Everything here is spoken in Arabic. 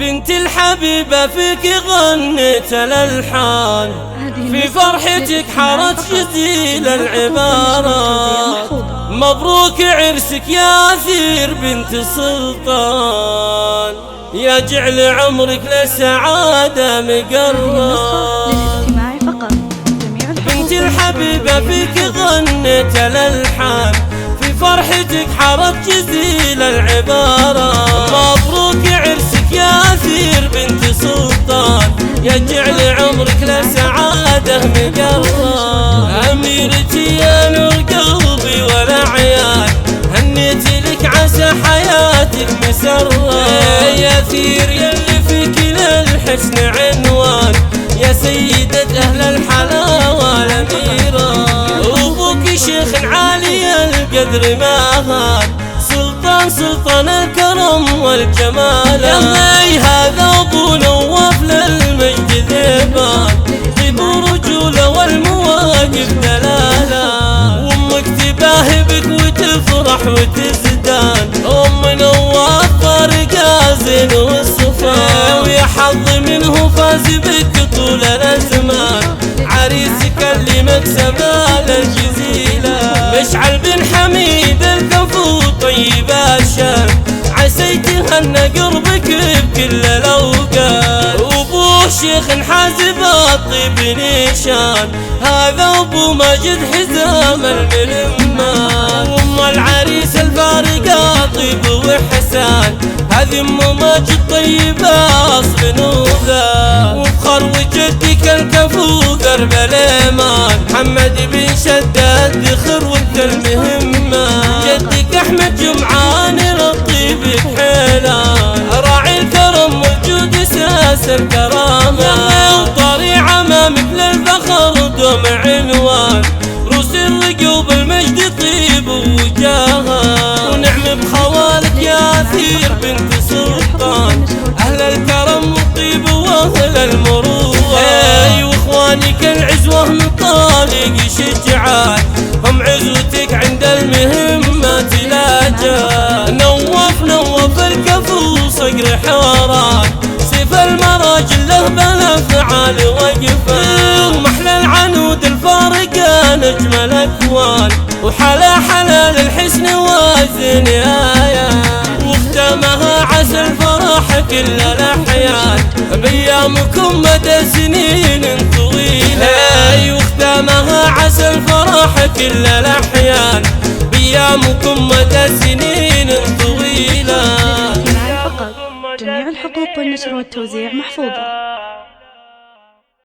بنت الحبيبة فيك غنيت الألحان، في فرحتك حارت جزيل العبارات. مبروك عرسك يا أثير بنت سلطان، يا جعل عمرك لسعادة مقران. بنت الحبيبة فيك غنيت الألحان، في فرحتك حارت جزيل العبارات. مبروك عرسك يا أثير بنت سلطان، يا جعل عمرك لسعادة مقران. أميرتي يا نور قلبي والأعيان، هنيت لك عسى حياتك مسرة. يا أثير يلي فيك للحسن عنوان، يا سيدة أهل الحلاوة والأميرة. أبوك شيخ عالي القدر ماهر، سلطان الكرم والجمال. يا هذا أبو نواف للمجد ذيبان، طيب رجولة والمواقف دلالة. وأمك تباهي بك وتفرح وتزدان، أم نواف طارق زين والصفا. ويا حظ منه فاز بك طول الأزمان، عريسك اللي مكسبه للجزيلة. مشعل بن حميد الكفو طيب الشام، عسى يتهنى قربك بكل الأوقات. وأبوه شيخ حازب الطيب نيشان، هذا أبو ماجد حزام الملمان. وأم العريس الفارقة طيب وحسان، هذه أم ماجد طيبة أصل نوذا. وفخر وجدك الكفو درب الإيمان، محمد بن شداد ذخر وانت المهمة. جدك أحمد جمعان رطيب بحيلان، راعي الكرم والجود أساس الكرامة. وطريع أمامك للفخر دوم عنوان، روس الرقوب المجد طيب وجاها. ونعم بخوالك يا أثير بنت سلطان، أهل الكرم والطيب وأهل المروءة. واخوانك العزوة من طالق شجعان، هم عزوتك عند المهمات لا جان. نوف الكفو صقر حوارات، سيف المراجل له بالافعال وقفان. ومحلى العنود الفارقة نجم الأكوان، وحلا للحسن وازن آيات. واختمها عسى الفرح كل الأحيان، بأيامكم مدى سنين طويلة. واختمها عسى الفرح كل الأحيان، بأيامكم مدى سنين طويلة. فقط جميع الحقوق والنشر والتوزيع محفوظة.